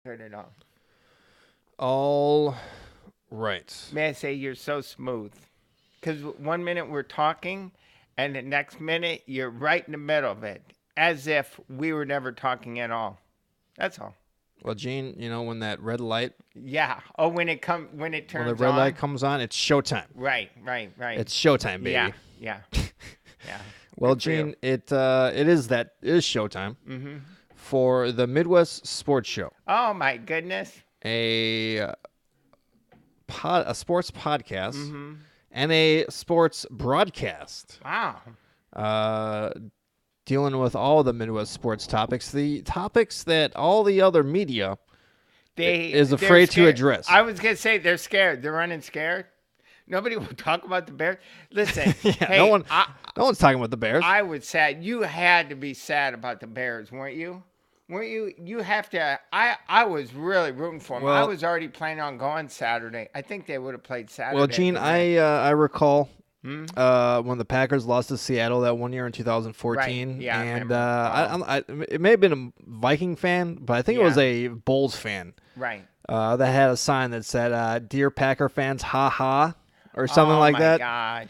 Turn it on. All right. May I say you're so smooth? Because 1 minute we're talking, and the next minute you're right in the middle of it, as if we were never talking at all. That's all. Well, Gene, when that red light, Yeah. Oh, when it when the turns red on. light comes on, it's showtime. Right. It's showtime, baby. Yeah. Yeah. Yeah. Well, Good for you. Gene, it is showtime for the Midwest Sports Show, Oh my goodness. a sports podcast and a sports broadcast, Wow. dealing with all the Midwest sports topics, the topics that all the other media is They're afraid to scared. address. I was gonna say they're scared. They're running scared. Nobody will talk about the Bears. Listen, Yeah, hey, no one's talking about the Bears. I was sad. You had to be sad about the Bears, weren't you? Weren't you? You have to. I was really rooting for them. I Well- was already planning on going Saturday. I think they would have played Saturday. Well, Gene, I recall Hmm? when the Packers lost to Seattle that one year in 2014, Right. Yeah, I and remember. it may have been a Viking fan, but I think it was a Bulls fan Right. that had a sign that said "Dear Packer fans, ha ha," or something Oh like my that. gosh.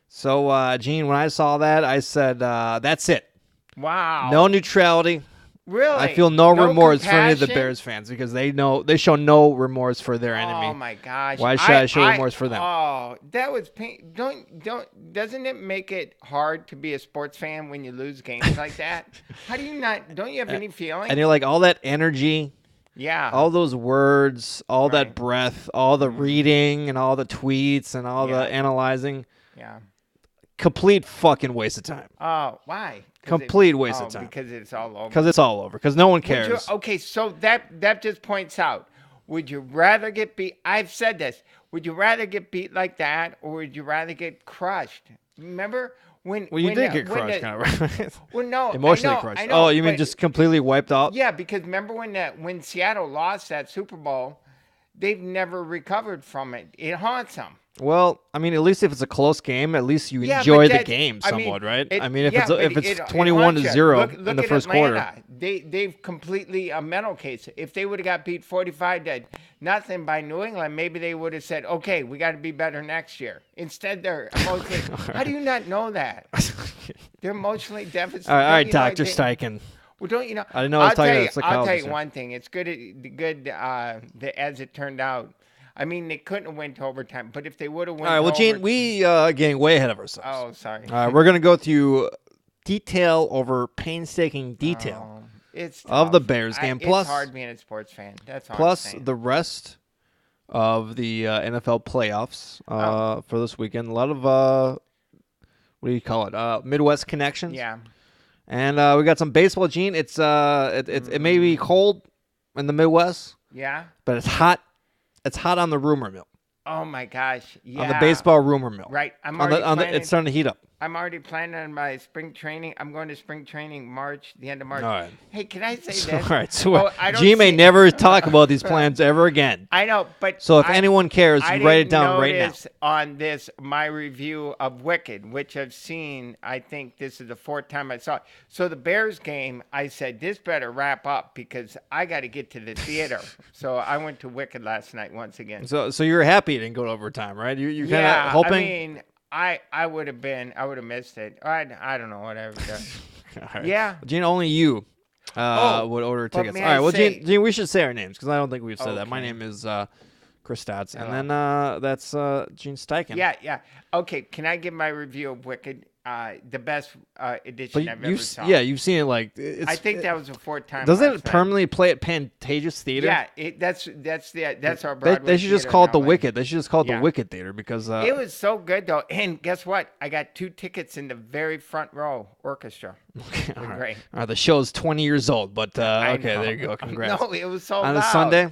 So, Gene, when I saw that, I said, "That's it. Wow. No neutrality. Really? I feel no remorse for any of the compassion? Bears fans because they show no remorse for their enemy. Oh my gosh! Why should I show remorse for them? Oh, that was pain. Doesn't it make it hard to be a sports fan when you lose games like that? How do you not? Don't you have any feeling? And you're like all that energy, Yeah. all those words, all Right. that breath, all the reading and all the tweets and all Yeah. the analyzing. Yeah. Complete fucking waste of time. Oh, why? Complete waste of time. Because it's all over. Because it's all over. Because no one Would you- cares. okay, so that just points out. Would you rather get beat? I've said this. Would you rather get beat like that, or would you rather get crushed? Remember when? Well, you when did the- get when crushed, the- kind of, right? Well, no, Emotionally I know, crushed. I know, Oh, you mean but- just completely wiped out? Yeah, because remember when Seattle lost that Super Bowl, they've never recovered from it. It haunts them. Well, I mean, at least if it's a close game, at least you Yeah, enjoy but the game I mean, somewhat, right? it- I mean, if yeah, but it's it 21 to haunts you. 0 Look in the at first Atlanta. quarter. They've completely a mental case. If they would have got beat 45 to nothing by New England, maybe they would have said, "Okay, we got to be better next year." Instead, they're emotionally. How do you not know that? They're emotionally devastated. All right, Don't you know, Dr. Steichen. Well, don't you know? I didn't know I was talking to a I'll tell psychologist you here. one thing. It's good. As it turned out. I mean, they couldn't have went to overtime, but if they would have went, All right, well, to Gene, we getting way ahead of ourselves. Oh, sorry. We're going to go through detail over painstaking detail It's of the tough. Bears game. Plus, it's hard being a sports fan. That's all I'm plus saying. the rest of the NFL playoffs for this weekend. A lot of, what do you call it, Midwest connections. Yeah. And we got some baseball, Gene. It may be cold in the Midwest, Yeah. but it's hot. It's hot on the rumor mill. Oh my gosh. Yeah. On the baseball rumor mill. Right. I'm On already the, planning. it's starting to heat up. I'm already planning on my spring training. I'm going to spring training the end of March. All right. Hey, can I say So, this? all right. So Oh, I don't G may see- never talk about these plans ever again. I know, but So if I- anyone cares, I you write it didn't down right now. notice on this my review of Wicked, which I've seen. I think this is the fourth time I saw it. So the Bears game, I said this better wrap up because I got to get to the theater. So I went to Wicked last night once again. So you're happy it didn't go to overtime, right? You're kind of Yeah, hoping. I mean, I would have missed it. I don't know, whatever. All right. Yeah. Gene, only you would order but tickets. may All right. I Well, say- Gene, we should say our names because I don't think we've said that. My Okay. name is Chris Stotts, and Hello. then that's Gene Steichen. Yeah. Okay, can I give my review of Wicked? The best edition But I've ever you've saw. you've seen it like it's. I think that was the fourth time. Doesn't last it night. permanently play at Pantages Theater? Yeah, that's our They, Broadway. they should just theater call it in the LA. Wicked. They should just call it Yeah. the Wicked Theater because It was so good though, and guess what? I got 2 tickets in the very front row, orchestra. all right. Great. All right, the show's 20 years old, but I okay, know. there you go. Congrats. No, it was sold On out. a Sunday.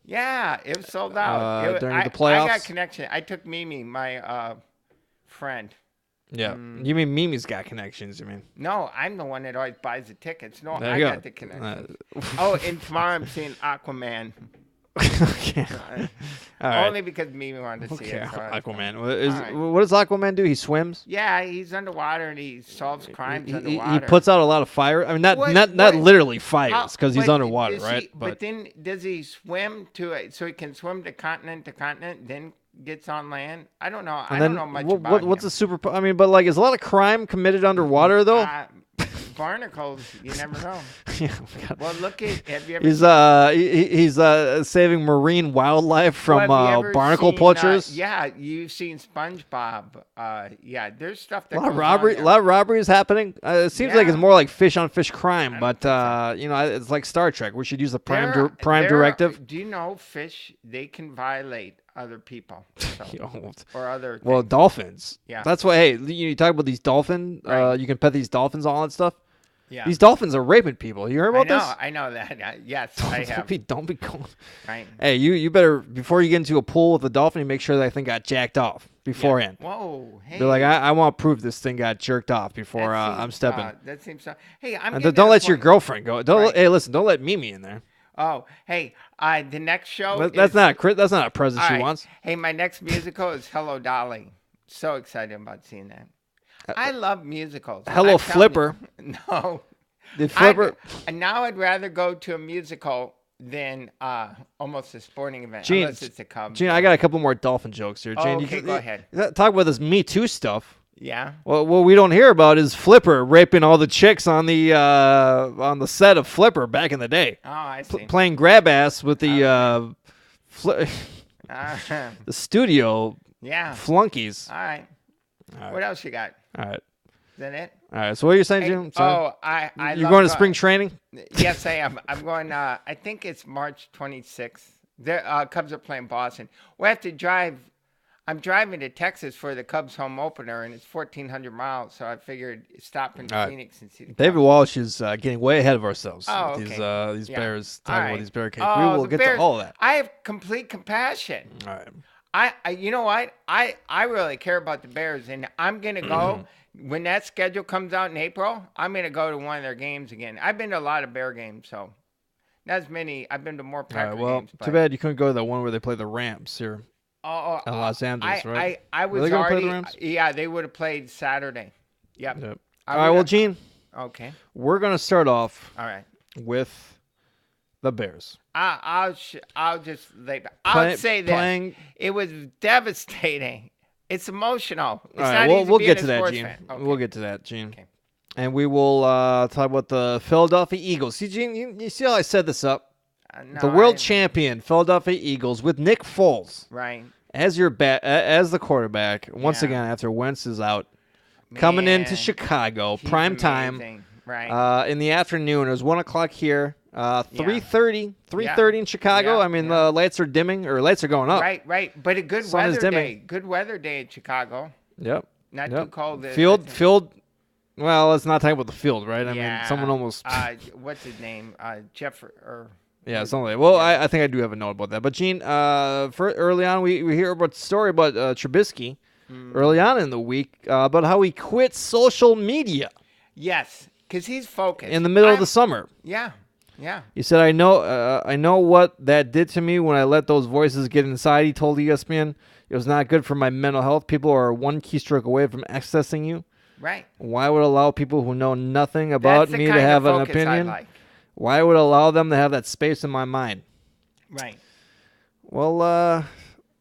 Yeah, it was sold out. During the I playoffs? got connection. I took Mimi, my friend. Yeah. You mean Mimi's got connections? You mean? No, I'm the one that always buys the tickets. No, There I you got go. the connection. Oh, and tomorrow I'm seeing Aquaman. Okay. All right. Only because Mimi wanted to see Okay. it. So Aquaman. right. What does Aquaman do? He swims. Yeah, he's underwater and he solves crimes He underwater. puts out a lot of fire. I mean, not What- literally how- fires because he's but underwater, does right? But then does he swim so he can swim to continent, then gets on land? I don't know. I don't know much about what's him. a super? I mean, but like, is a lot of crime committed underwater though? Barnacles, you never know. Yeah, God. Well, look at. Have you ever? He's saving marine wildlife from Well, have you ever barnacle seen, poachers. yeah, you've seen SpongeBob. Yeah, there's stuff that A lot of goes on robbery, there. a lot of robberies happening. It seems like it's Yeah. more like fish on fish crime, but think you know, it's like Star Trek. We should use the prime There- directive. Do you know fish? They can violate other people so, Yo, or other. well, things. dolphins. Yeah. That's why. Hey, you talk about these dolphin. Right. You can pet these dolphins, all that stuff. Yeah. These dolphins are raping people. You heard I about know. this? I know that. Yes, I have. Don't be going. Right. Hey, you better before you get into a pool with a dolphin, you make sure that thing got jacked off beforehand. Whoa. Hey. Be like, I want proof this thing got jerked off before that I'm seems, stepping. That seems so. Hey, I'm. And getting don't to let the your point- girlfriend go. Don't. Right. Hey, listen, don't let Mimi in there. Oh, hey. The next show. That's is, not a present all she right. wants. Hey, my next musical is Hello Dolly. So excited about seeing that. I love musicals. Hello I'm telling Flipper. you. No. Did Flipper? Now I'd rather go to a musical than almost a sporting event, Gene, unless it's a Cubs. Gene, I got a couple more dolphin jokes here. Oh, Gene, okay, go ahead. Talk about this Me Too stuff. Yeah. Well, what we don't hear about is Flipper raping all the chicks on the set of Flipper back in the day, Oh, I see. playing grab ass with the Uh, the studio yeah. flunkies. All right. All right. What else you got? All right. Is that it? All right. So what are you saying, Hey, Jim? Sorry. I You're love going to spring training? Yes, I am. I'm going. I think it's March 26th. The Cubs are playing Boston. We have to drive. I'm driving to Texas for the Cubs home opener, and it's 1,400 miles. So I figured stop in All right. Phoenix and see the David Cubs. Walsh is getting way ahead of ourselves. Oh, with okay. These Yeah. Bears, All talking about right. these barricades. Oh, We will the get Bears. to all of that. I have complete compassion. All right. I you know what? I really care about the Bears, and I'm gonna go when that schedule comes out in April. I'm gonna go to one of their games again. I've been to a lot of Bear games, so not as many. I've been to more All Packer right. Well, games. But, too bad you couldn't go to that one where they play the Rams here in Los Angeles, right? I Were was they gonna play already. the Rams? Yeah, they would have played Saturday. Yep. Yep. I All right. would- Well, Gene, Okay. we're gonna start off All right. with the Bears. I'll just I'll say this. Playing. It was devastating. It's emotional. It's All not right. easy We'll being get a to that, sports Gene. fan. Okay. We'll get to that, Gene. Okay. And we will talk about the Philadelphia Eagles. See, Gene, you see how I set this up? No, The world I- champion Philadelphia Eagles with Nick Foles Right. as as the quarterback. Once Yeah. again, after Wentz is out, coming into Man, Chicago, he's prime time. amazing. Right. In the afternoon. It was 1:00 here. 3:30 in Chicago. Yeah, I mean, yeah. the lights are dimming or lights are going up. Right. But a good Sun is weather dimming. day. Good weather day in Chicago. Yep. Not Yep. too cold. Field. Well, let's not talk about the field, right? I Yeah. mean, someone almost. What's his name? Jeff or Yeah, something like. Well, I think I do have a note about that. But Gene, for early on, we hear about the story about Trubisky early on in the week about how he quit social media yes, because he's focused in the middle of the summer. Yeah. He said, I know what that did to me when I let those voices get inside," he told ESPN. "It was not good for my mental health. People are one keystroke away from accessing you. Right. Why would allow people who know nothing about That's the me to kind of have an focus I opinion? like. Why would allow them to have that space in my mind?" Right. Well, let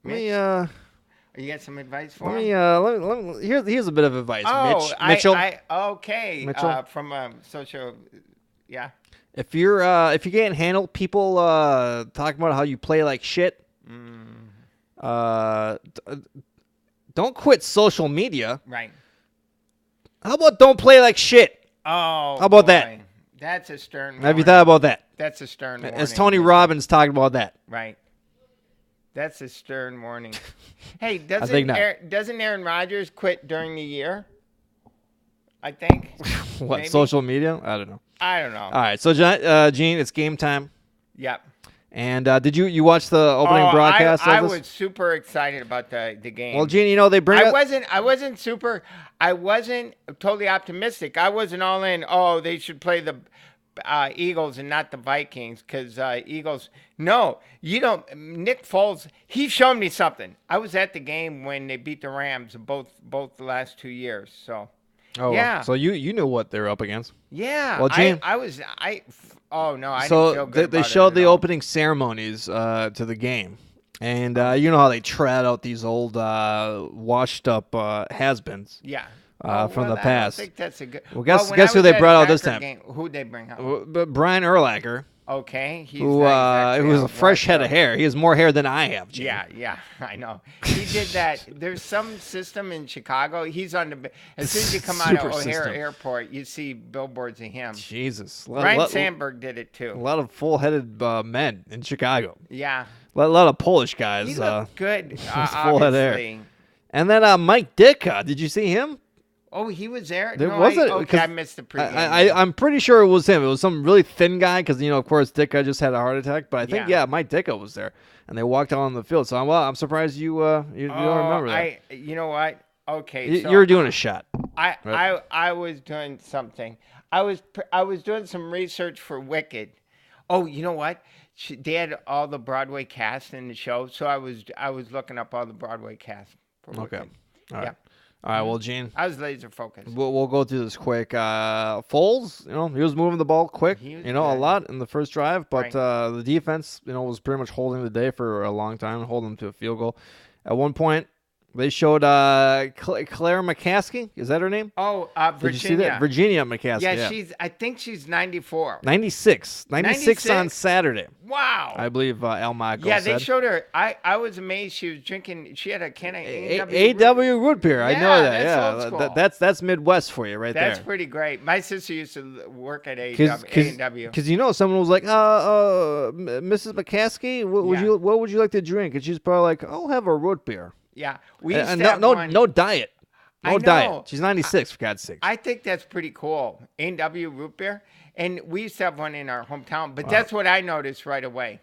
me You got some advice for let him? me here's a bit of advice, Oh, Mitchell. okay. Mitchell? From social, yeah. If you can't handle people talking about how you play like shit, don't quit social media. Right. How about don't play like shit? Oh. How about that? boy. That's a stern. Have you warning. thought about that? That's a stern. Warning. As Tony Robbins talked about that. Right. That's a stern warning. Hey, think not. doesn't Aaron Rodgers quit during the year? I think. What, Maybe. social media? I don't know. I don't know. All right, so Gene, it's game time. Yep. And did you watch the opening broadcast I of this? was super excited about the game. Well, Gene, you know they bring I up. wasn't totally optimistic. I wasn't all in. Oh, they should play the Eagles and not the Vikings because Eagles. No, you don't. Nick Foles. He showed me something. I was at the game when they beat the Rams both the last 2 years. So Oh, yeah, so you knew what they were up against. yeah. Well, Gene. Oh no, I So didn't feel good they about showed it the at all. opening ceremonies to the game, and you know how they trot out these old washed up has-beens Yeah. from the I past. don't think that's a good. Well, guess when I who was they at brought a out this Packer time? game, who'd they bring out? But Brian Urlacher, Okay, he's who not exactly was a a fresh head of washed up. hair. He has more hair than I have. Gene. Yeah, I know. He did that. There's some system in Chicago. He's on the. As soon as you come out of Super O'Hare system. Airport, you see billboards of him. Jesus. Ryan Sandberg did it A too. lot of full-headed men in Chicago. Yeah, A lot of Polish guys. he looked good. full head of hair. Obviously. And then Mike Ditka. Did you see him? Oh, he was there. There no, wasn't- okay, 'cause I missed the pregame. I'm pretty sure it was him. It was some really thin guy because, you know, of course, Ditka just had a heart attack. But I think, Yeah. yeah, Mike Ditka was there. And they walked out on the field. So I'm surprised you don't remember that. You know what? Okay, You so were doing a shot. I was doing something. I was doing some research for Wicked. Oh, you know what? They had all the Broadway cast in the show, so I was looking up all the Broadway cast. For Okay. Wicked. All right. Yeah. All right. Well, Gene, I was laser focused. we'll go through this quick. Foles, you know, he was moving the ball quick, He was you know, a good. lot in the first drive, but Right. the defense, you know, was pretty much holding the day for a long time, holding them to a field goal. At one point, they showed Claire McCaskey. Is that her name? Oh, Did Virginia. you see that? Virginia McCaskey. Yeah, I think she's 94. 96 on 96? Saturday. Wow. I believe Al Michael Yeah, said. they showed her. I was amazed. She was drinking. She had a can of AW root beer. I know Yeah, that. that's Yeah, old school. that's Midwest for you right That's there. pretty great. My sister used to work at Because A&W. you know someone was like, Mrs. McCaskey, Yeah. what would you like to drink? And she's probably like, I'll have a root beer. Yeah, we used And to have one. no diet, I no know. diet. She's 96 for God's sakes. I think that's pretty cool. A&W root beer, and we used to have one in our hometown. But that's what I noticed right away.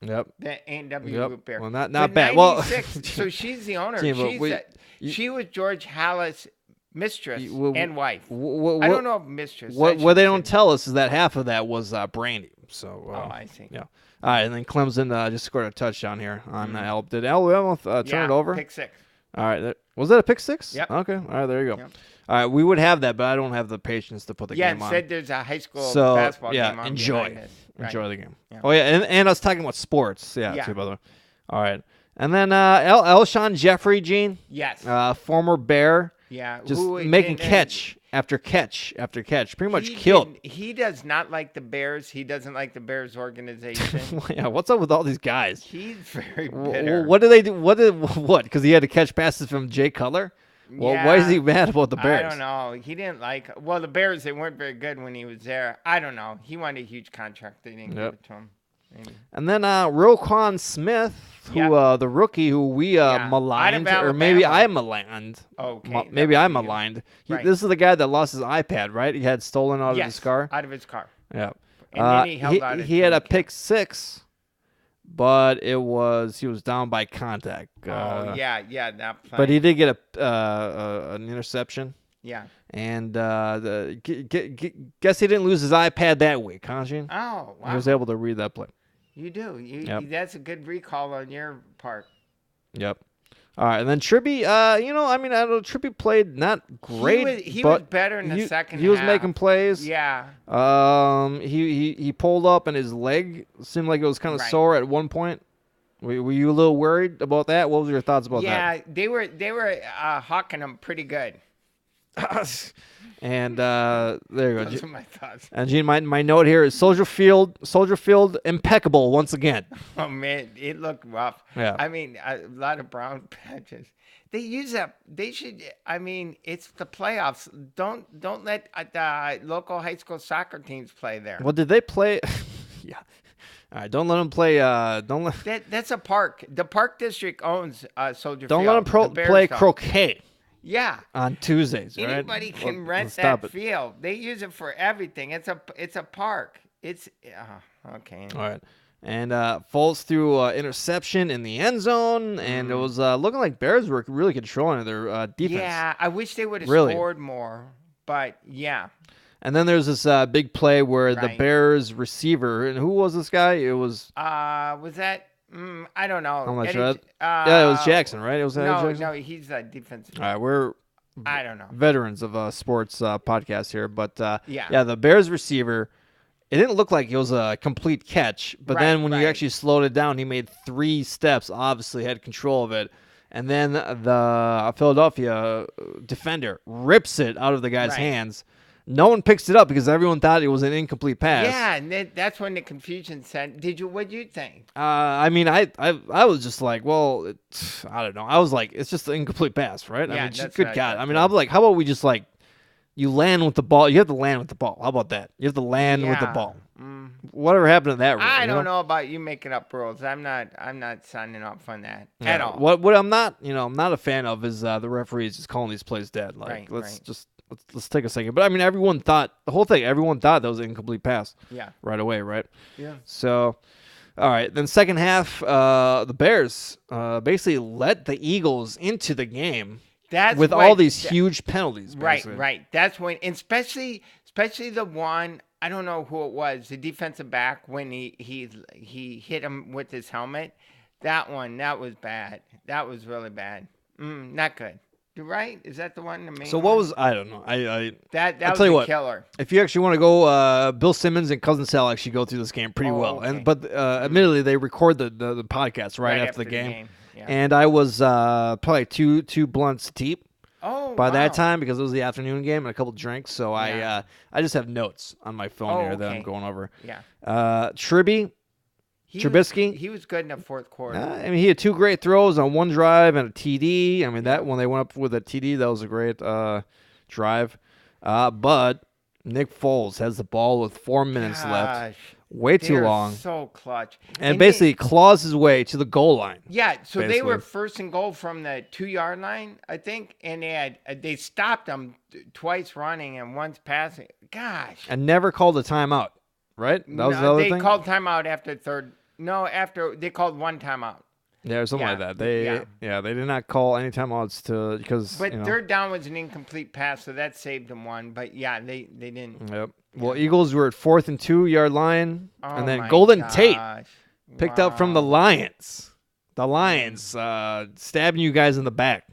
Yep. The A&W Yep. root beer. Well, not But bad. Well, 96, so she's the owner. Gee, but She was George Halas' mistress You- and wife. What, I don't know if mistress. I What should they say. don't tell us is that half of that was brandy. So. Oh, I see. Yeah. All right, and then Clemson just scored a touchdown here on Did Alabama turn Yeah, it over? Pick six. All right. Was that a pick six? Yep. Okay. All right. There you go. Yep. All right. We would have that, but I don't have the patience to put the Yeah, game on. instead there's a high school So basketball yeah, game on enjoy, behind us. Right. enjoy the game. Yeah. Oh yeah, and I was talking about sports. Yeah, Yeah. too, by the way. All right, and then Elshon Jeffrey, Gene, Yes. former Bear, Yeah. just who making didn't- catch after catch after catch, pretty much he killed. He does not like the Bears. He doesn't like the Bears organization. Yeah, what's up with all these guys? He's very bitter. What do they do? What? Because he had to catch passes from Jay Cutler. Well, why is Yeah. he mad about the Bears? I don't know. He didn't like. Well, the Bears, they weren't very good when he was there. I don't know. He wanted a huge contract. They didn't Yep. give it to him. Maybe. And then Roquan Smith, who Yep. the rookie who we Yeah. maligned, Out of or maybe Alabama. I maligned. Okay. Maybe that I would be you. maligned. Right. This is the guy that lost his iPad, right? He had stolen out of Yes, his car. out of his car. Yeah. And then he held out he had a training pick six, but he was down by contact. Yeah, that play. But he did get an interception, Yeah. and guess he didn't lose his iPad that week, huh, Gene? Oh, He wow. was able to read that play. You do. Yep. That's a good recall on your part. Yep. All right, and then Tribby, I don't know, Tribby played not great. He but was better in the second He was half. making plays. Yeah. He pulled up and his leg seemed like it was kind of Right. sore at one point. Were you a little worried about that? What was your thoughts about Yeah, they were hawking him pretty good. that? And there you go. Those are my thoughts. And Gene, my note here is Soldier Field impeccable once again. Oh man, it looked rough. Yeah. I mean, a lot of brown patches. They use that. They should. I mean, it's the playoffs. Don't let the local high school soccer teams play there. Well, did they play? Yeah. All right, don't let them play. Don't let That's a park. The park district owns Soldier don't Field. let them The Bears play don't. croquet Yeah. on Tuesdays. Right? Anybody can Well, rent stop that it. field. They use it for everything. It's a park. It's okay. All right. And Foles threw interception in the end zone, and it was looking like Bears were really controlling their defense. Yeah, I wish they would have Really? scored more, but yeah. And then there's this big play where the Right. Bears receiver, and who was this guy? It was Was that? I don't know. I'm not Eddie- sure. Yeah, it was Jackson, right? It was Eddie No, Jackson. no, he's a defensive. All right, we're I don't know. veterans of a sports podcast here, but Yeah. the Bears receiver. It didn't look like it was a complete catch, but then when you Right. actually slowed it down, he made 3 steps. Obviously, had control of it, and then the Philadelphia defender rips it out of the guy's Right. hands. No one picks it up because everyone thought it was an incomplete pass. Yeah, and that's when the confusion set. What'd you think? I mean, I was just like, well, I don't know. I was like, it's just an incomplete pass, right? I Yeah, mean, just, that's good what I God. thought, I mean, too. I'm like, how about we just like, you land with the ball. You have to land with the ball. How about that? You have to land with the Yeah. ball. Whatever happened to that rule? I you don't know? know about you making up rules. I'm not signing off on that at Yeah. all. What I'm not, I'm not a fan of is the referees just calling these plays dead. Like, Right, let's right. just let's take a second. But I mean, everyone thought that was an incomplete pass Yeah. right away, right? Yeah. So, all right. Then second half, the Bears basically let the Eagles into the game That's with what- all these huge penalties. Right, basically. right. That's when, and especially the one. I don't know who it was. The defensive back when he hit him with his helmet. That one, that was bad. That was really bad. Not good. You're right. Is that the one? The main So what one? was I don't know. that? I'll Was tell you a what. killer. If you actually want to go, Bill Simmons and Cousin Sal actually go through this game pretty Oh, well. okay. But admittedly, they record the podcast right after the game. Yeah. And I was probably two blunts deep Oh, by wow. that time because it was the afternoon game and a couple drinks. So Yeah. I just have notes on my phone Oh, here that I'm okay. going over. Yeah. Tribby, Trubisky? He was good in the fourth quarter. I mean, he had 2 great throws on one drive and a TD. I mean, that when they went up with a TD, that was a great drive. But Nick Foles has the ball with 4 minutes left. Gosh, Way too they're long. So clutch. And they- basically claws his way to the goal line. Yeah, so they basically. were first and goal from the 2-yard line, I think, and they stopped them twice running and once passing. Gosh, And never called a timeout, right? That was the other they thing? called timeout after third. No, after they called one timeout. Yeah, or something like Yeah, that. They they did not call any timeouts because But third down was an incomplete pass, so that saved them one. But yeah, they didn't. Yep. Well, Eagles were at 4th and 2-yard line, Oh and then my Golden Tate gosh. picked up from the Wow. Lions. The Lions stabbing you guys in the back.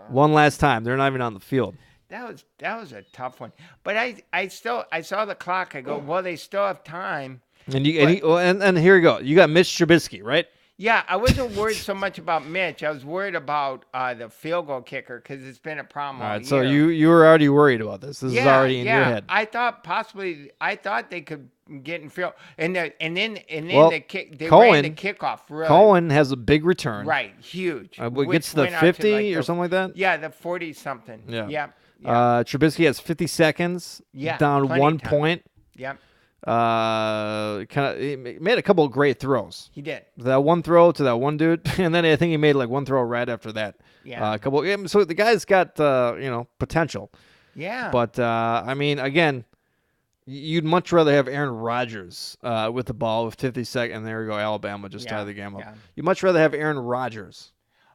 One last time. They're not even on the field. That was a tough one. But I saw the clock. I go, well, they still have time. And and here you go. You got Mitch Trubisky, right? Yeah, I wasn't worried so much about Mitch. I was worried about the field goal kicker because it's been a problem All all right. So year. you were already worried about this. This is Yeah, already in your head. I thought they could get in field, and then Well, the kick. They Cohen- ran the kickoff. Really, Cohen has a big return. right, huge. What which gets to the went out 50 like or the- something like that? Yeah, the 40 something. Yeah. Yep. Trubisky has 50 seconds. Yeah, Down plenty 1 of time. point. Yep. He made a couple of great throws. He did. That one throw to that one dude, and then I think he made like one throw right after that. Yeah. A couple. So the guy's got potential. Yeah. But I mean, again, you'd much rather have Aaron Rodgers with the ball with 50 seconds. And there we go, Alabama just Yeah, tied the game up. yeah. You'd much rather have Aaron Rodgers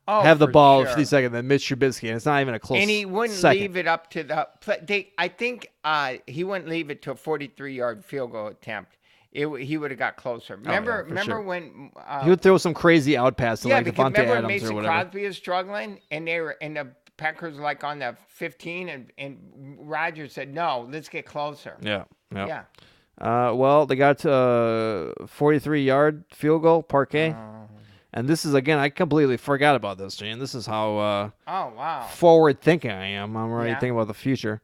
oh, have the for ball with sure. 50 seconds than Mitch Trubisky, and it's not even a close. And he wouldn't second. leave it up to the. I think he wouldn't leave it to a 43-yard field goal attempt. He would have got closer. Remember, for sure. when He would throw some crazy out pass to yeah, like because Devontae remember Adams Mason or whatever. Crosby is struggling, and the Packers were like on the 15, and Rodgers said, "No, let's get closer." Yeah. Yeah. Well, they got 43-yard field goal, Parquet. Oh. And this is, again, I completely forgot about this, Gene. This is how Oh wow. forward thinking I am. I'm already Yeah. thinking about the future.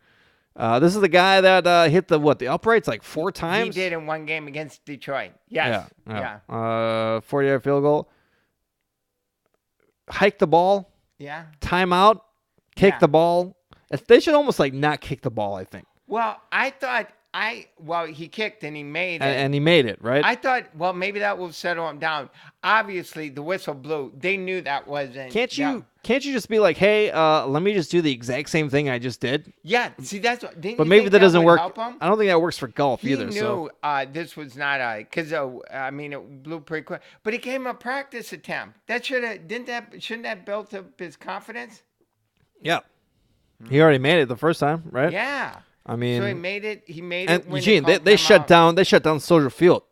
This is the guy that hit the uprights like 4 times? He did in one game against Detroit. Yes. Yeah. Yeah. 40-yard field goal. Hike the ball, Yeah. timeout, kick Yeah. the ball. They should almost like not kick the ball, I think. Well, I thought he kicked and he made it. And he made it, right? I thought, well, maybe that will settle him down. Obviously, the whistle blew. They knew that wasn't. Can't you just be like, hey, let me just do the exact same thing I just did? Yeah. See, that's what. Didn't But you maybe think that doesn't would work. help him? I don't think that works for golf He either. knew So this was not because I mean it blew pretty quick. But it came a practice attempt. That shouldn't that built up his confidence? yeah, he already made it the first time, right? Yeah. I mean, so he made it. He made and it. When Eugene, they they shut down Soldier Field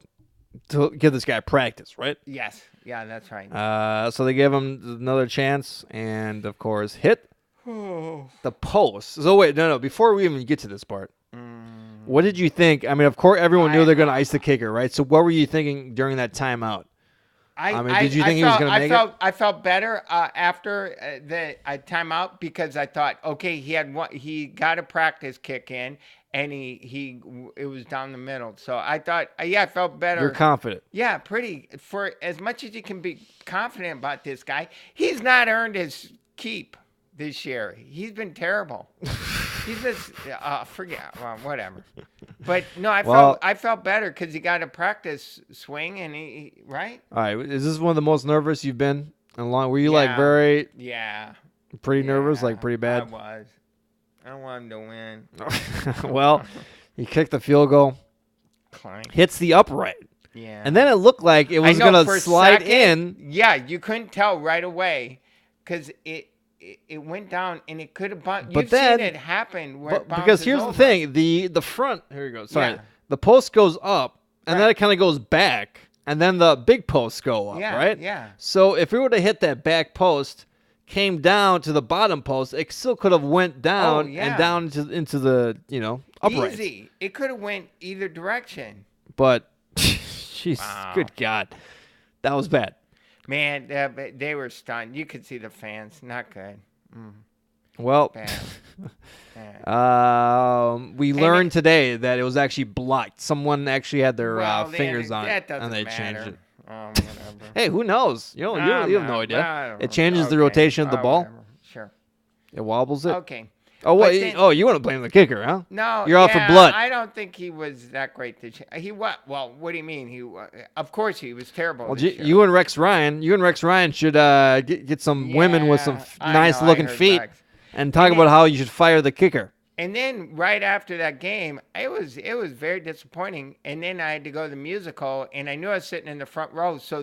to give this guy practice, right? Yes. Yeah, that's right. So they gave him another chance, and of course, hit the post. So wait, no. Before we even get to this part, what did you think? I mean, of course, everyone knew they're going to ice the kicker, right? So what were you thinking during that timeout? Did you think he was going to make it? I felt better after the timeout because I thought, okay, he got a practice kick in, and it was down the middle. So I thought, I felt better. You're confident. Yeah, pretty. For as much as you can be confident about this guy, he's not earned his keep this year. He's been terrible. He's just whatever. But no, I felt better because he got a practice swing and he right. All right, is this one of the most nervous you've been in a long? Were you pretty nervous, like pretty bad? I was. I want him to win. Well, he kicked the field goal, hits the upright. Yeah. And then it looked like it was going to slide in. Yeah, you couldn't tell right away because it went down and it could have bounced. You've seen it happen where it bounces because here's over. the thing, the front, here you go. Sorry. Yeah. The post goes up and then it kind of goes back and then the big posts go up, right? Yeah. So if it would have hit that back post, came down to the bottom post, it still could have went down and down into the, upright. Easy. It could have went either direction. But jeez, good God. That was bad. Man, they were stunned. You could see the fans. Not good. Well, we learned today that it was actually blocked. Someone actually had their fingers on it, and they changed it. Hey, who knows? You have no idea. It changes the rotation of the ball. Sure. It wobbles it. Okay. Oh, wait. You want to blame the kicker, huh? No. You're off of blood. I don't think he was that great. Well, what do you mean? Of course, he was terrible. Well, you and Rex Ryan should get some women with some nice-looking feet and talk about how you should fire the kicker. And then right after that game, it was very disappointing. And then I had to go to the musical, and I knew I was sitting in the front row, so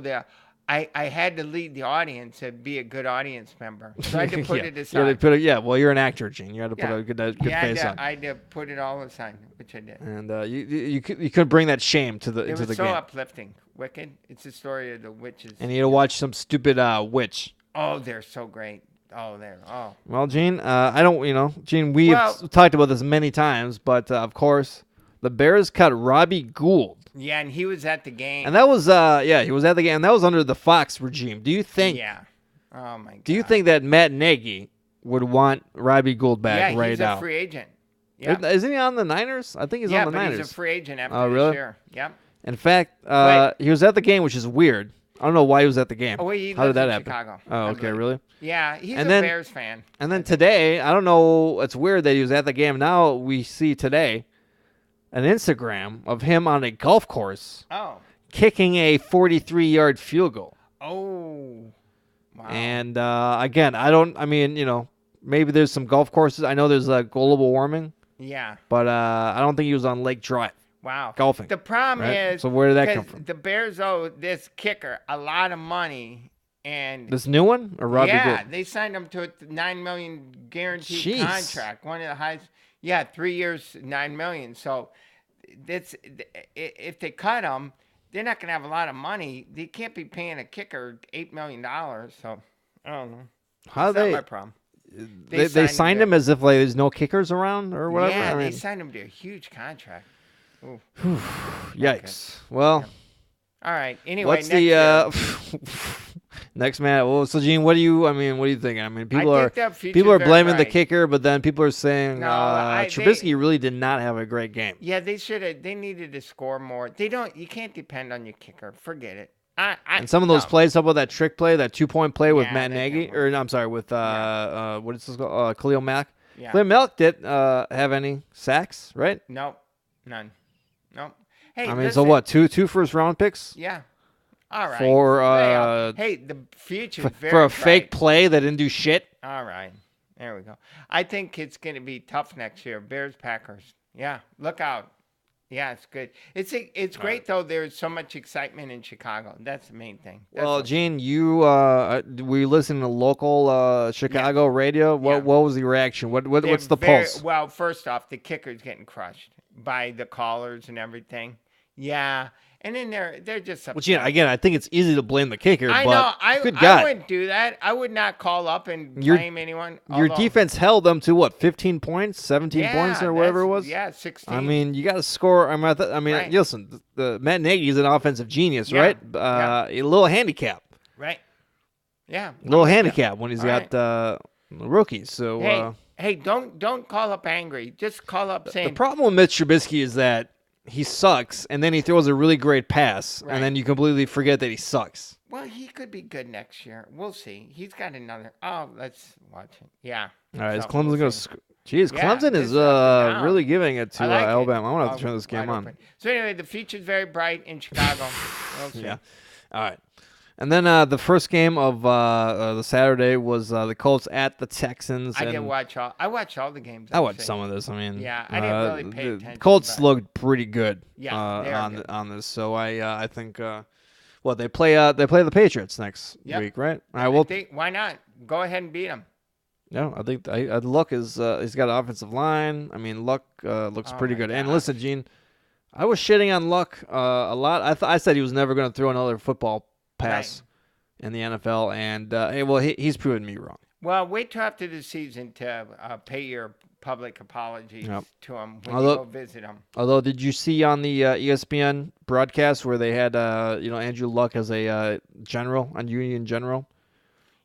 I had to lead the audience and be a good audience member. So I had to put it aside. Well, you're an actor, Gene. You had to put a good face on. I had to put it all aside, which I did. And you could bring that shame into the game. It was so uplifting. Wicked. It's the story of the witches. And you had to watch some stupid witch. Oh, they're so great. Well, Gene, Gene, we've talked about this many times, but of course, the Bears cut Robbie Gould. Yeah, and he was at the game. And that was, he was at the game. And that was under the Fox regime. Do you think? Yeah. Oh my God. Do you think that Matt Nagy would want Robbie Gould back right now? Yeah, he's a free agent. Yeah. Isn't he on the Niners? I think he's on the Niners. Yeah, but he's a free agent after this year. Yep. In fact, he was at the game, which is weird. I don't know why he was at the game. Oh, he How did that happen? Chicago. Oh, okay, really? Yeah, he's a Bears fan. And then today, I don't know. It's weird that he was at the game. Now we see today an Instagram of him on a golf course kicking a 43-yard field goal. Oh, wow. And again, maybe there's some golf courses. I know there's global warming. Yeah. But I don't think he was on Lake Drive. Wow. Golfing. The problem is, so where did that come from? The Bears owe this kicker a lot of money. And this new one or Robbie Gould? Yeah, they signed him to a $9 million guaranteed contract. One of the highest. Yeah, 3 years, $9 million. So if they cut him, they're not going to have a lot of money. They can't be paying a kicker $8 million. So I don't know. How That's not my problem. They signed him as if there's no kickers around or whatever? Yeah, they signed him to a huge contract. Yikes. Okay. Well. All right. Anyway, what's next man? Well, so Gene, what do you think? I mean, people are blaming the kicker, but then people are saying Trubisky really did not have a great game. Yeah, they needed to score more. You can't depend on your kicker. Forget it. And some of those plays, how about that trick play, that 2-point play with Matt Nagy, with what is this called? Khalil Mack. Yeah. Khalil Mack didn't have any sacks, right? Nope, none. Nope. Hey, listen, so what? Two first-round picks? Yeah. All right. For the future for a fake play that didn't do shit. All right. There we go. I think it's going to be tough next year. Bears, Packers. Yeah. Look out. Yeah, it's good. It's great though. There's so much excitement in Chicago. That's the main thing. Well, Gene, you were you listening to local Chicago radio? What was the reaction? What's the pulse? Well, first off, the kicker's getting crushed by the callers and everything. Yeah, and then they're just upset. Well, Gene, again, I think it's easy to blame the kicker. I but know. Good I God. wouldn't do that. I would not call up and blame anyone. Your defense held them to what, 15 points, 17 points, or whatever it was. Yeah, 16. I mean, you got to score. Right. Listen, Matt Nagy is an offensive genius, right? A little handicap. Right. Yeah. A little handicap when he's got rookies. So hey, don't call up angry. Just call up saying. The problem with Mitch Trubisky is that he sucks, and then he throws a really great pass, Right. and then you completely forget that he sucks. Well, he could be good next year. We'll see. He's got another. Oh, let's watch it. Yeah. All right, is So, Clemson we'll going see. to? Jeez, Yeah, Clemson this is is up and down. really giving it to I like it. Alabama. I'm going to have to turn this game wide on. open. So anyway, the future's very bright in Chicago. We'll see. Yeah. All right. And then the first game of the Saturday was the Colts at the Texans. I didn't watch all. I watched all the games. I watched actually. some of this. I mean, Yeah, I didn't really pay the attention, Colts but- looked pretty good. Yeah, they are good. on this. So I think they play the Patriots next Yep. week, right? All right. Well, Why not? Go ahead and beat them. no, I think Luck is he's got an offensive line. I mean, Luck looks pretty my good. And gosh. listen, Gene, I was shitting on Luck a lot. I said he was never going to throw another football pass in the NFL, and he's proven me wrong. Well, wait till after the season to pay your public apologies Yep. to him when Although- you go visit him. Although, did you see on the ESPN broadcast where they had Andrew Luck as a general, on Union general,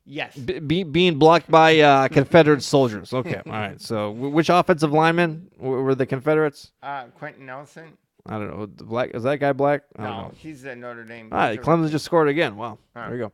Yes. being blocked by Confederate soldiers? Okay, all right. So, which offensive linemen were the Confederates? Quentin Nelson. I don't know. Black is that guy black? I don't No, know. he's the Notre Dame. All right, Clemson just scored again. Wow, there you go.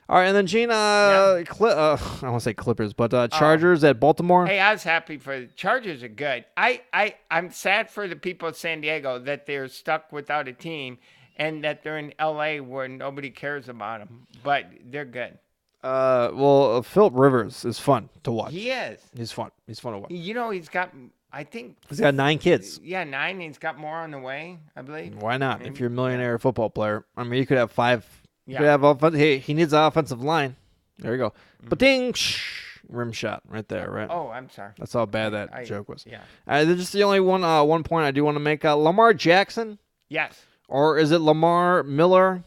All right, and then Gene, I want to say Clippers, but Chargers at Baltimore. Hey, I was happy for the Chargers are good. I'm sad for the people of San Diego that they're stuck without a team and that they're in LA where nobody cares about them. But they're good. Philip Rivers is fun to watch. He is. He's fun. He's fun to watch. You know, he's got, I think. He's got 9 kids. Yeah, 9. He's got more on the way, I believe. Why not? If you're a millionaire football player, I mean, you could have 5. You Yeah. could have offense. Hey, he needs an offensive line. There you go. But ding, rim shot right there, right? Oh, I'm sorry. That's how bad that joke was. Yeah. There's just the only one point I do want to make. Lamar Jackson, Yes. or is it Lamar Miller,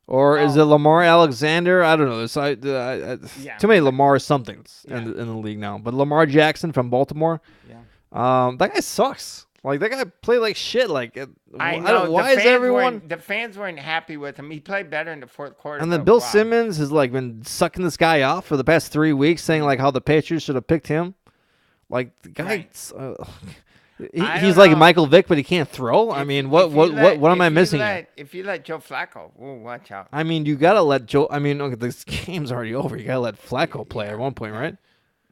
or is it Lamar Alexander? I don't know. There's too many Lamar somethings in the league now. But Lamar Jackson from Baltimore, that guy sucks. Like, that guy played like shit. Like, I know. why is everyone? The fans weren't happy with him. He played better in the fourth quarter. And then but Bill wow. Simmons has like been sucking this guy off for the past 3 weeks, saying like how the Patriots should have picked him. Like, the guy, he's like Michael Vick, but he can't throw. I mean, what am I missing? If you let Joe Flacco, watch out. I mean, you gotta let Joe. I mean, okay, this game's already over. You gotta let Flacco play at one point, right?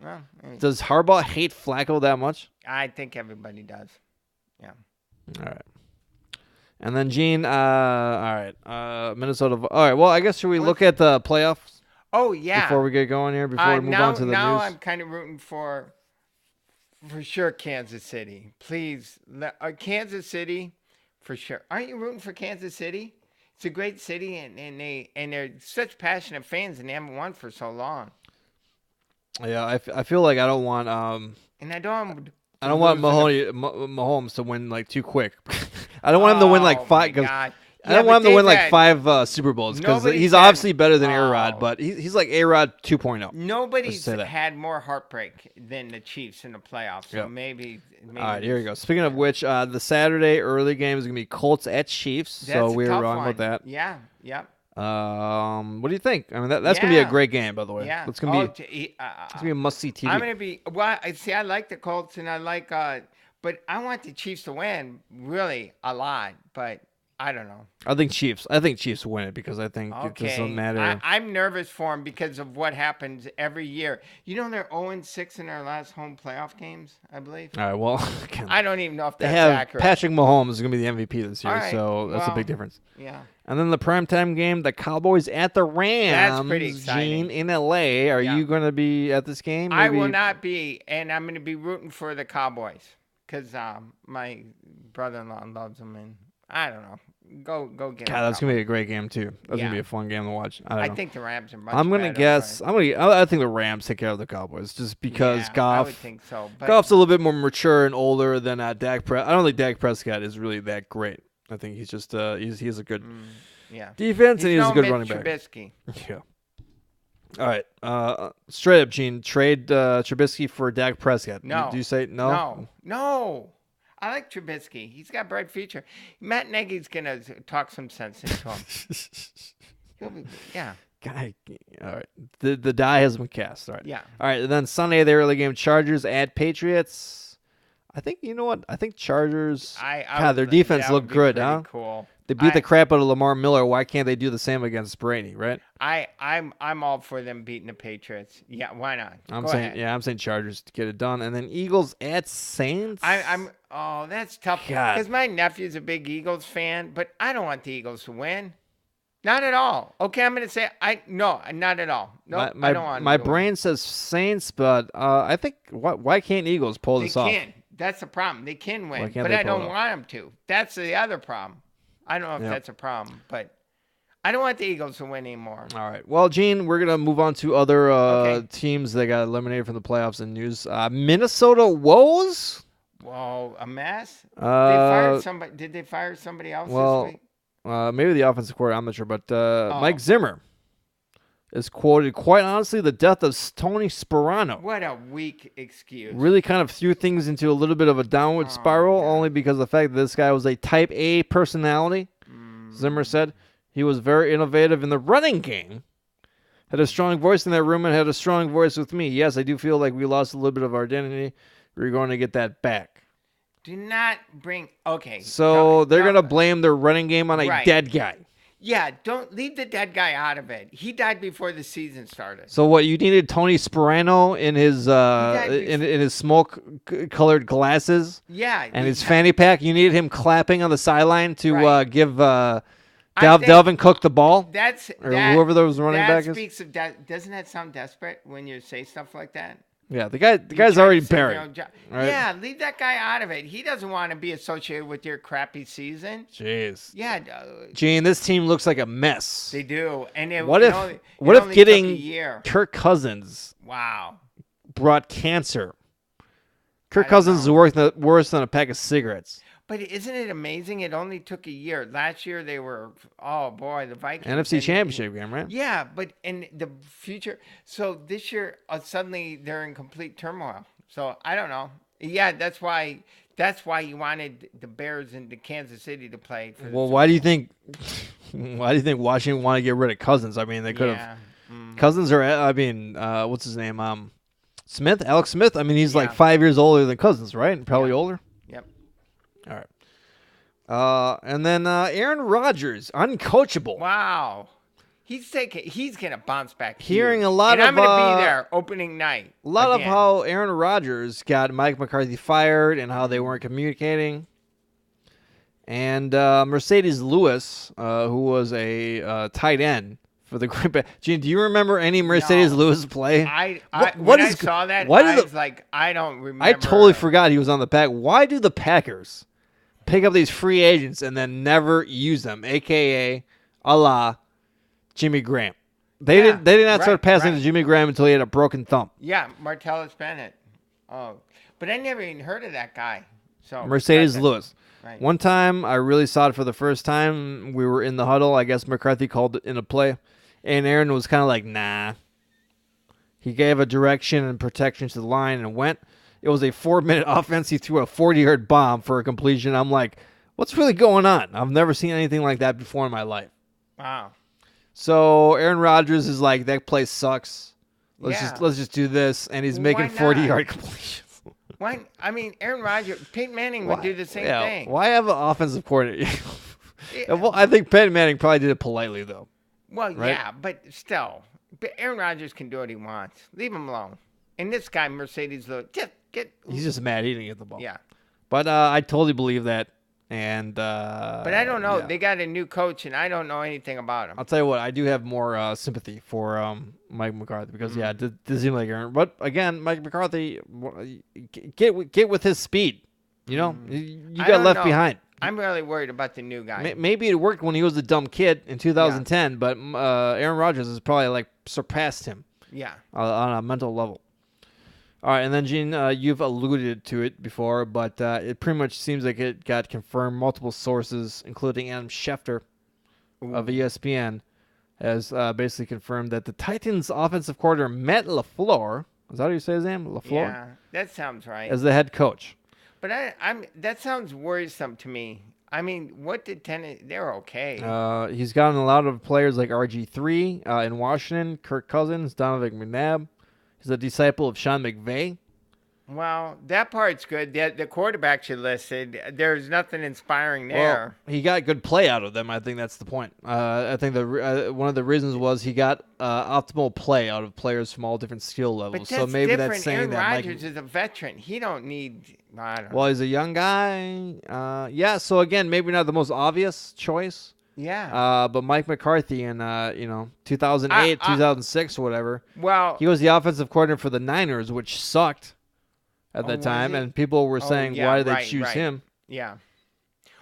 Well, Does Harbaugh hate Flacco that much? I think everybody does. Yeah. All right. And then Gene, all right, Minnesota. All right. Well, I guess should we look at the playoffs? Oh yeah. Before we get going here, before we move on to the now news. I'm kind of rooting for sure Kansas City. Please, Kansas City, for sure. Aren't you rooting for Kansas City? It's a great city, and they're such passionate fans, and they haven't won for so long. Yeah, I feel like I don't want And I don't want Mahomes to win like too quick. I don't want him to win like 5. I don't want him to win like 5 Super Bowls because he's obviously better than A-Rod, but he's like A-Rod 2.0. Nobody's had more heartbreak than the Chiefs in the playoffs. So maybe. All right, here we go. Speaking of which, the Saturday early game is going to be Colts at Chiefs. So we were wrong with that. Yeah, yeah. What do you think? I mean, that's going to be a great game, by the way. Yeah. It's going to be a must-see TV. I'm going to be – well, see, I like the Colts, and I like but I want the Chiefs to win really a lot, but – I don't know. I think Chiefs win it because I think it doesn't matter. I'm nervous for them because of what happens every year. You know they're 0-6 in their last home playoff games, I believe. All right, well, I don't even know if that's accurate. Patrick Mahomes is going to be the MVP this year, right, so that's a big difference. Yeah. And then the primetime game, the Cowboys at the Rams. That's pretty exciting. Gene, in LA. Are you going to be at this game? I will not be, and I'm going to be rooting for the Cowboys. because my brother-in-law loves them, and I don't know. Go get. God, that's gonna be a great game too. That's Yeah. gonna be a fun game to watch. I don't know. think the Rams are much. I'm gonna better, guess. but- I think the Rams take care of the Cowboys just because I Goff. would think so. But Goff's a little bit more mature and older than Dak Prescott. I don't think Dak Prescott is really that great. I think he's just he's a good yeah, defense and he's a good Mitch running back. Trubisky. Yeah. All right. Straight up, Gene. Trade Trubisky for Dak Prescott. No. Do you say no? No. I like Trubisky. He's got a bright future. Matt Nagy's gonna talk some sense into him. He'll be, yeah. Guy. All right. The die has been cast. All right. Yeah. All right. And then Sunday, the early game, Chargers at Patriots. I think you know what? I think Chargers. God, their defense looked good, huh? Cool. They beat the crap out of Lamar Miller. Why can't they do the same against Brady? Right? I'm all for them beating the Patriots. Yeah, why not? I'm Go saying ahead. I'm saying Chargers to get it done, and then Eagles at Saints. Oh, that's tough. God. Because my nephew's a big Eagles fan, but I don't want the Eagles to win. Not at all. Okay, I'm gonna say no, not at all. No, I don't want. My brain says Saints, but I think why can't Eagles pull this off? They can. That's the problem. They can Why win, can't but they I pull it don't off? want them to. That's the other problem. I don't know if Yep. that's a problem, but I don't want the Eagles to win anymore. All right. Well, Gene, we're gonna move on to other Okay. teams that got eliminated from the playoffs and news. Minnesota Woes. Whoa, a mess. They Uh, fired somebody. Did they fire somebody else well, this week? maybe the offensive coordinator. I'm not sure, but Oh. Mike Zimmer is quoted. Quite honestly, the death of Tony Sparano What a weak excuse. really kind of threw things into a little bit of a downward spiral, God. only because of the fact that this guy was a Type A personality. Zimmer said he was very innovative in the running game. Had a strong voice in that room and had a strong voice with me. Yes, I do feel like we lost a little bit of our identity. We're going to get that back. Do not bring. Okay. So they're don't- going to blame their running game on a Right. dead guy. Yeah, don't leave the dead guy out of it. He died before the season started. So what, you needed Tony Sparano in his in his smoke-colored glasses Yeah. and his fanny pack? You needed him clapping on the sideline to Right. give think- Delvin Cook the ball? That's Or whoever those running back is? That speaks of doesn't that sound desperate when you say stuff like that? Yeah, the guy's You're trying already to save your buried. own job. right? Yeah, leave that guy out of it. He doesn't want to be associated with your crappy season. Jeez. Yeah, Gene, this team looks like a mess. they do. And it, What it if only, what it if only getting took a year? Kirk Cousins Wow. brought cancer? Kirk I don't Cousins know. is worse than a pack of cigarettes. But isn't it amazing? It only took a year. Last year they were, oh boy, the Vikings. NFC and- Championship game, right? Yeah, but in the future, so this year suddenly they're in complete turmoil. So I don't know. Yeah, that's why you wanted the Bears and the Kansas City to play. For the Well, Super why do you Bowl. think? Why do you think Washington want to get rid of Cousins? I mean, they could have. Yeah. Cousins are. I mean, what's his name? Smith, Alex Smith. I mean, he's like Yeah. 5 years older than Cousins, right? Probably Yeah. older. Yep. All right. And then Aaron Rodgers, uncoachable. Wow. He's gonna bounce back. Hearing huge. a lot and I'm of, gonna be there opening night. A lot again. of how Aaron Rodgers got Mike McCarthy fired and how they weren't communicating. And Mercedes Lewis, who was a tight end for the Green Bay. Gene, do you remember any Mercedes No. Lewis play? When what I is- saw that, why I do was like, I don't remember. I totally forgot he was on the pack. Why do the Packers pick up these free agents and then never use them, a.k.a. a la Jimmy Graham? They Yeah, did not start right, passing right. to Jimmy Graham until he had a broken thumb. Yeah, Martellus Bennett. Oh, but I never even heard of that guy. So Mercedes that's it. Lewis. Right. One time, I really saw it for the first time. We were in the huddle. I guess McCarthy called it in a play. And Aaron was kind of like, nah. He gave a direction and protection to the line and went. It was a 4-minute offense. He threw a 40-yard bomb for a completion. I'm like, what's really going on? I've never seen anything like that before in my life. Wow. So Aaron Rodgers is like, that play sucks. Let's Yeah. just do this. And he's Why making not? 40-yard completions. Why? I mean, Aaron Rodgers, Peyton Manning would do the same thing. Why have an offensive coordinator? Yeah. Well, I think Peyton Manning probably did it politely, though. Well, Right? yeah, but still, but Aaron Rodgers can do what he wants. Leave him alone. And this guy, Mercedes Lewis, just get. He's just mad he didn't get the ball. Yeah, But I totally believe that. And but I don't know. yeah. They got a new coach, and I don't know anything about him. I'll tell you what, I do have more sympathy for Mike McCarthy because yeah, it did seem like Aaron. But again, Mike McCarthy, get with his speed. You know, you I got don't left know. behind. I'm really worried about the new guy. Maybe it worked when he was a dumb kid in 2010, but Aaron Rodgers has probably like surpassed him Yeah. on a mental level. All right, and then Gene, you've alluded to it before, but it pretty much seems like it got confirmed. Multiple sources, including Adam Schefter of ESPN, has basically confirmed that the Titans' offensive coordinator Matt LaFleur, is that how you say his name? LaFleur? Yeah, that sounds right. As the head coach. But that sounds worrisome to me. I mean, what did Tennessee? They're okay. He's gotten a lot of players like RG3 in Washington, Kirk Cousins, Donovan McNabb. He's a disciple of Sean McVay. Well, that part's good. The quarterback you listed, there's nothing inspiring there. Well, he got good play out of them. I think that's the point. I think one of the reasons was he got optimal play out of players from all different skill levels. But that's So maybe different. that's saying Aaron that Rodgers is a veteran. He don't need. I don't know. Well, he's a young guy. Yeah. So again, maybe not the most obvious choice. Yeah. But Mike McCarthy in 2008, 2006, or whatever. Well, he was the offensive coordinator for the Niners, which sucked at that time, he? and people were saying, yeah, why did they right, choose right. him? Yeah.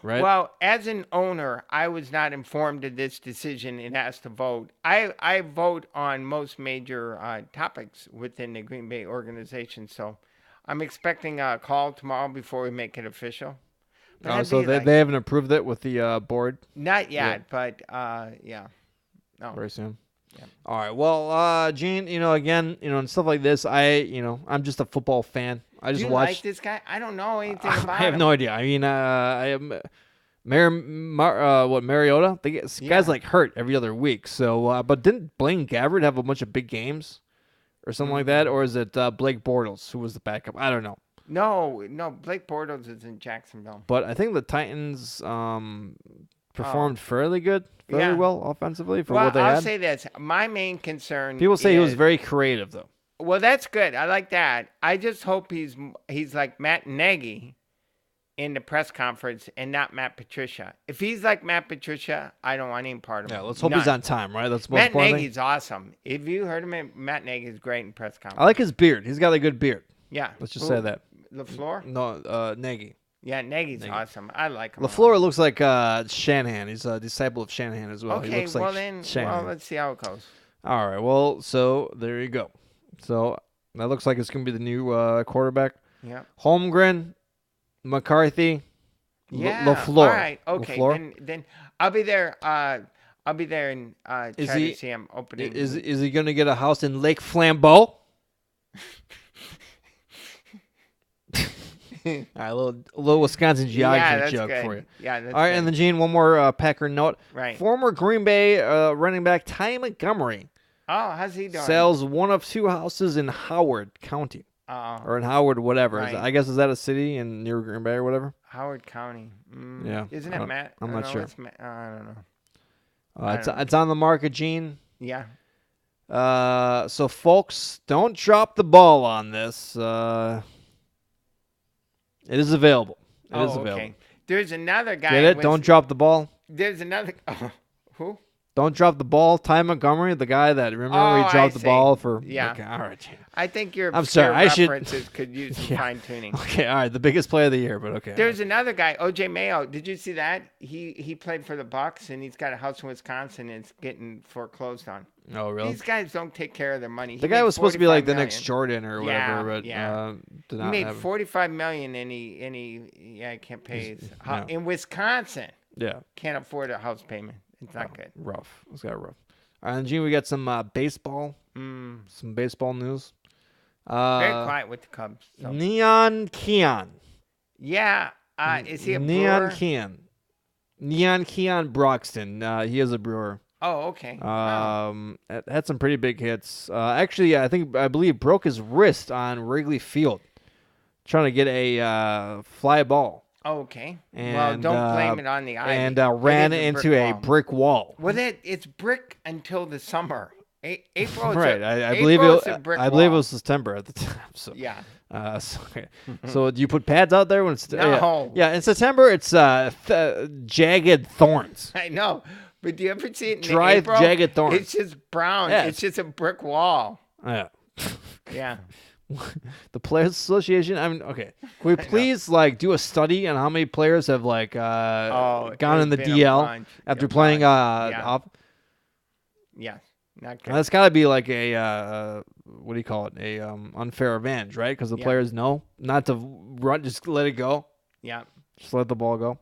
Right. Well, as an owner, I was not informed of this decision and asked to vote. I vote on most major topics within the Green Bay organization, so I'm expecting a call tomorrow before we make it official. But so they haven't approved it with the board? Not yet, but yeah. No. Very soon. Yeah. All right. Well, Gene, again, and stuff like this, I'm just a football fan. I just Do you watch. like this guy? I don't know anything about him. I have no idea. I mean, I am Mariota? This guy's like hurt every other week. So, but didn't Blaine Gabbert have a bunch of big games or something like that, or is it Blake Bortles who was the backup? I don't know. No, Blake Bortles is in Jacksonville. But I think the Titans performed fairly well offensively for what they had. I'll say this. My main concern. People say he was very creative, though. Well, that's good. I like that. I just hope he's like Matt Nagy in the press conference and not Matt Patricia. If he's like Matt Patricia, I don't want any part of him. Yeah, let's hope he's on time, right? That's the most Matt important Nagy's awesome. If you heard him, Matt Nagy's great in press conference. I like his beard. He's got a good beard. Yeah. Let's just say that. LaFleur? No, Nagy. Yeah, Nagy's awesome. I like him. LaFleur looks like Shanahan. He's a disciple of Shanahan as well. Okay, he looks like Shanahan. let's see how it goes. All right, well, so there you go. So that looks like it's going to be the new quarterback. Yeah. Holmgren, McCarthy, Yeah. LaFleur. All right. Okay. LaFleur? Then I'll be there. I'll be there and try to see him opening. Is he going to get a house in Lake Flambeau? All right, a little Wisconsin geography joke good. for you. Yeah, that's all right, good. and then Gene, one more Packer note. Right. Former Green Bay running back Ty Montgomery Oh, how's he doing? sells one of two houses in Howard County. Or in Howard, whatever. Right. I guess is that a city in near Green Bay or whatever? Howard County. Yeah. Isn't it Matt? I'm not sure. I don't know. It's on the market, Gene. Yeah. So folks, don't drop the ball on this. It is available. It is available. Okay. There's another guy. Get it? Don't drop the ball. There's another. Who? Don't drop the ball. Ty Montgomery, the guy that remember he dropped the ball for. Yeah. Okay, all right, Gene. I think your I'm sorry. I should. references could use some fine tuning. Okay, all right. The biggest play of the year, but okay. There's another guy, OJ Mayo. Did you see that? He played for the Bucks and he's got a house in Wisconsin and it's getting foreclosed on. Oh, really? These guys don't take care of their money. The guy was supposed to be like the $45 next million. Jordan or whatever, but did He not made have. $45 million and he I can't pay his in Wisconsin. Yeah. Can't afford a house payment. It's not good. Rough. It's got rough. All right, and Gene, we got some baseball. Some baseball news. Very quiet with the Cubs. So. Neon Keon. Yeah. Is he a Neon brewer? Keon. Neon Keon Broxton. He is a brewer. Oh, okay. Had some pretty big hits. Actually, I believe broke his wrist on Wrigley Field, trying to get a fly ball. Oh, okay. And, well, don't blame it on the ivy. And ran into a brick wall. Well, it's brick until the summer. April. Right. I believe it was September at the time. So yeah. So do you put pads out there when it's no? Yeah. In September it's jagged thorns. I know, but do you ever see it in Dry, April? jagged thorns. It's just brown. Yeah. It's just a brick wall. Yeah. Yeah. the Players Association. I mean, okay. Can we please do a study on how many players have gone in the DL after playing off? Yeah, not good. That's got to be like a what do you call it? A unfair advantage, right? Because the players know not to run, just let it go. Yeah, just let the ball go.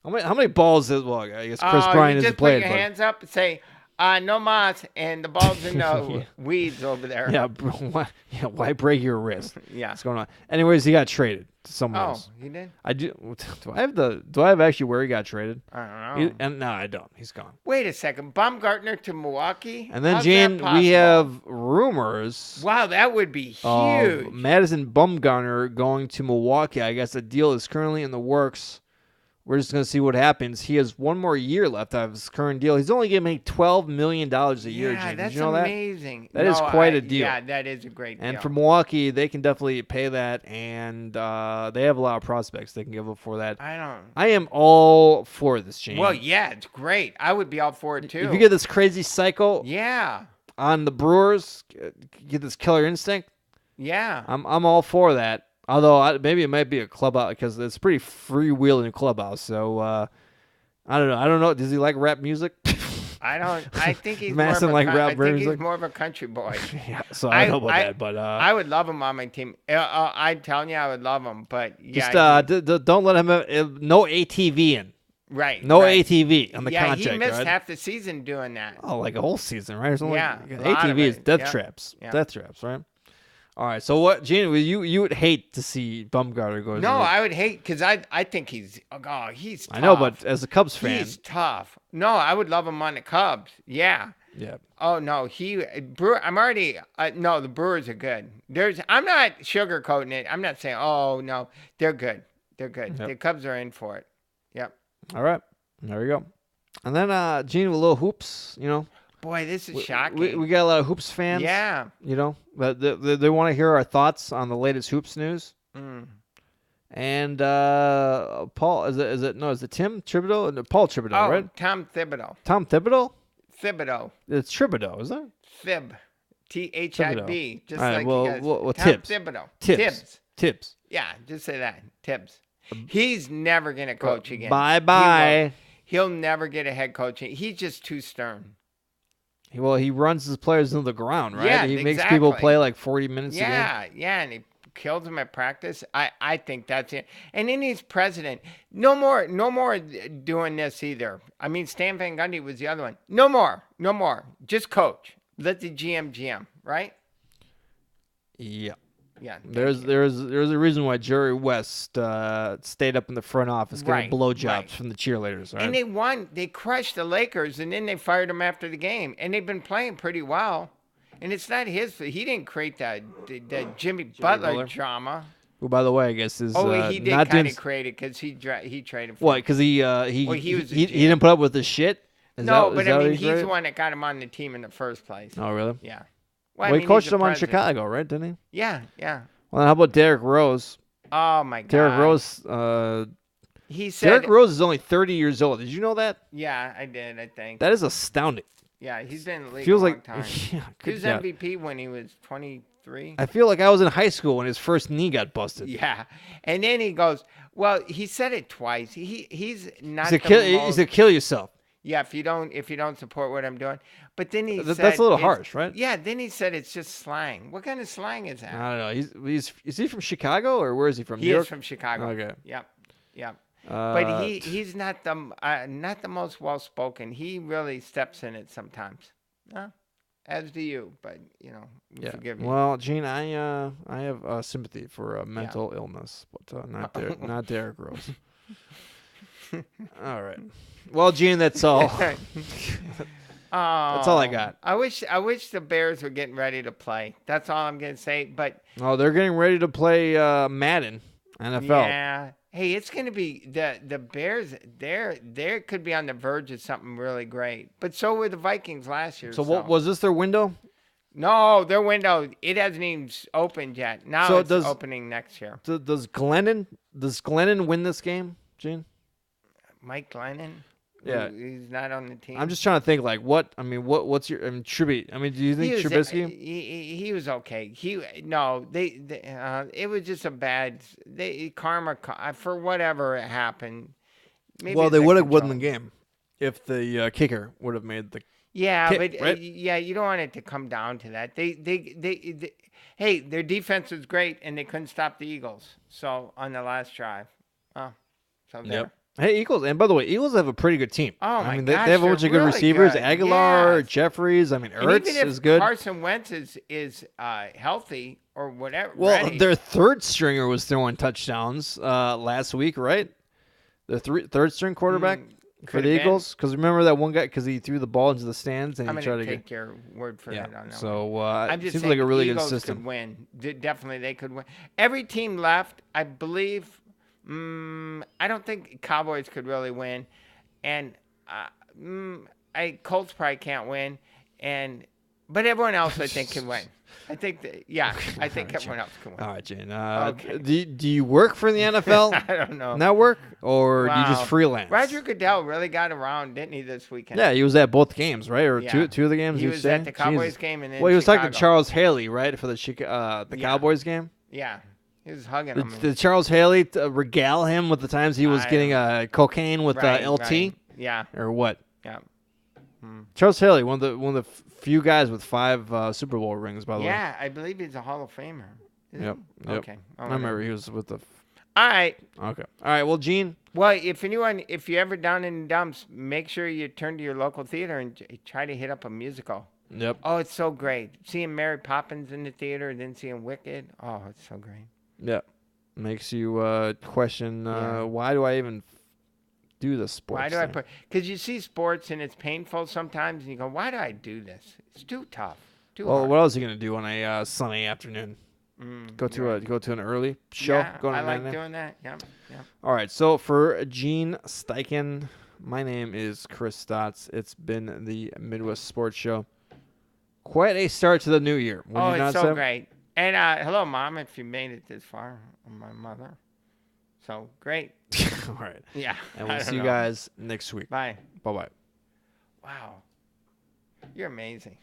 How many balls is I guess Chris Bryant has played. You just put your hands up and say, no mas, and the ball's in the weeds over there. Yeah, why break your wrist? Yeah. What's going on? Anyways, he got traded to someone else. Oh, he did? I do. Do I have actually where he got traded? I don't know. No, I don't. He's gone. Wait a second. Baumgartner to Milwaukee? And then, Gene, we have rumors. Wow, that would be huge. Madison Bumgarner going to Milwaukee. I guess a deal is currently in the works. We're just going to see what happens. He has one more year left out of his current deal. He's only going to make $12 million a year, Jim. That's Did you know amazing. That is quite a deal. Yeah, that is a great deal. And for Milwaukee, they can definitely pay that, and they have a lot of prospects they can give up for that. I am all for this, Gene. Well, yeah, it's great. I would be all for it, too. If you get this crazy cycle on the Brewers, get this killer instinct, I'm all for that. Although maybe it might be a clubhouse because it's a pretty freewheeling clubhouse. So I don't know. I don't know. Does he like rap music? I think he's Madison more of a, like rap I think music. He's more of a country boy. Yeah, so I don't know about that, but I would love him on my team. I'm telling you, I would love him. But just don't let him have no ATV in. Right. No ATV on the contract. Yeah, he missed right? half the season doing that. Oh, like a whole season, right? Or something ATV is death traps. Yeah. Death traps, right? All right, so what, Gene? You would hate to see Bumgarner go. No, I would hate because I think he's tough. I know, but as a Cubs fan, he's tough. No, I would love him on the Cubs. Yeah. Yeah. Oh no, I'm already. No, the Brewers are good. I'm not sugarcoating it. I'm not saying. Oh no, they're good. They're good. Yep. The Cubs are in for it. Yep. All right, there we go. And then Gene with little hoops, Boy, this is shocking. We got a lot of hoops fans. Yeah. But they want to hear our thoughts on the latest hoops news. And Paul, is it Tim Thibodeau? No, Paul Thibodeau, right? Tom Thibodeau. Tom Thibodeau? Thibodeau. It's Thibodeau, is that? Thib. Thib. Just right, like well, you guys. Well, Tom Tibbs. Thibodeau. Tibbs. Yeah, just say that. Tibbs. He's never going to coach again. Bye-bye. He'll never get a head coaching. He's just too stern. Well, he runs his players into the ground, right? Yeah, he makes people play like 40 minutes a game. Yeah, and he kills them at practice. I think that's it. And then he's president. No more doing this either. I mean, Stan Van Gundy was the other one. No more. Just coach. Let the GM, right? Yeah. Yeah. There's a reason why Jerry West stayed up in the front office getting blowjobs from the cheerleaders. Right? And they won. They crushed the Lakers, and then they fired him after the game. And they've been playing pretty well. And it's not his. He didn't create that Jimmy Butler drama. Who, by the way, I guess is he did kind of create it because he traded for what? Because he didn't put up with the shit. He's the one that got him on the team in the first place. Oh, really? Yeah. Well, he coached him on Chicago, right? Didn't he? Yeah. Well, how about Derrick Rose? Oh my God. Derrick Rose. He said Derrick Rose is only 30 years old. Did you know that? Yeah, I did. I think that is astounding. Yeah, he's been in the league Feels a long like time. Yeah, he was MVP when he was 23. I feel like I was in high school when his first knee got busted. Yeah, and then he goes, well, he said it twice. He's not. He said, kill yourself. Yeah, if you don't support what I'm doing. But then he said that's a little harsh, right? Yeah. Then he said it's just slang. What kind of slang is that? I don't know. Is he from Chicago or where is he from? He is from Chicago. Okay. Yep. But he's not the most well spoken. He really steps in it sometimes. As do you, but forgive me. Well, Gene, I have sympathy for mental illness, but not Derrick Rose. All right. Well, Gene, that's all. That's all I got. I wish the Bears were getting ready to play. That's all I'm gonna say. But they're getting ready to play Madden NFL. Yeah. Hey, it's gonna be the Bears. They could be on the verge of something really great. But so were the Vikings last year. So what was this their window? No, their window. It hasn't even opened yet. Now it's opening next year. Does Glennon win this game, Gene? Mike Glennon? Yeah. He's not on the team. I'm just trying to think like what I mean. What's your Trubisky? I mean, do you think Trubisky? He was okay. It was just a bad karma for whatever happened. Maybe Well, they it's would have control. won the game if the kicker would have made the. Yeah, kick, but right? you don't want it to come down to that. Hey, their defense was great and they couldn't stop the Eagles. So on the last drive, so there. Yep. Hey, Eagles, and by the way, Eagles have a pretty good team. Oh I mean, gosh, they have a bunch of good really receivers. good. Aguilar, Yes. Jeffries. I mean, And Ertz even if is good. Carson Wentz is healthy or whatever. Well, ready, their third stringer was throwing touchdowns last week, right? The third string quarterback for the Eagles. Because remember that one guy, because he threw the ball into the stands and I'm he tried going to to get. take your word for it on that one. So I'm it just seems saying like a really good Eagles system. could win. Definitely, they could win. Every team left, I believe. I don't think Cowboys could really win, and Colts probably can't win, but everyone else I think can win. I think I think everyone else can win. All right, Jane. Okay. Do you work for the NFL I don't know. Network or do you Wow. just freelance? Roger Goodell really got around, didn't he, this weekend? Yeah, he was at both games, right? Or Yeah. two of the games. He you was say? at the Cowboys Jesus. game and then Well, he was talking to Chicago. Charles Haley, right, for the Yeah. Cowboys game. Yeah, he was hugging him. Did Charles Haley regale him with the times he was I getting don't- cocaine with Right, LT right. Yeah, or what? yeah. Charles Haley, one of the few guys with 5 Super Bowl rings, by the way. Yeah, I believe he's a Hall of Famer. Isn't Yep. he? Yep. Okay. I remember he was with the. All right. Okay. All right. Well, Gene. Well, if you're ever down in the dumps, make sure you turn to your local theater and try to hit up a musical. Yep. Oh, it's so great. Seeing Mary Poppins in the theater and then seeing Wicked. Oh, it's so great. Yep. Makes you question Yeah. why do I even do the sports? Why do I thing? put? Because you see sports and it's painful sometimes, and you go, "Why do I do this? It's too tough, too Well, hard." what else are you gonna do on a sunny afternoon? Go to an early show. Yeah, Go to I a like matinee? doing that. Yeah, yeah. All right. So for Gene Steichen, my name is Chris Stotts. It's been the Midwest Sports Show. Quite a start to the new year. Would Oh, you not it's so say? great. And hello, Mom, if you made it this far. My mother. So great. All right. Yeah. And I we'll don't see you know. guys next week. Bye. Bye bye. Wow. You're amazing.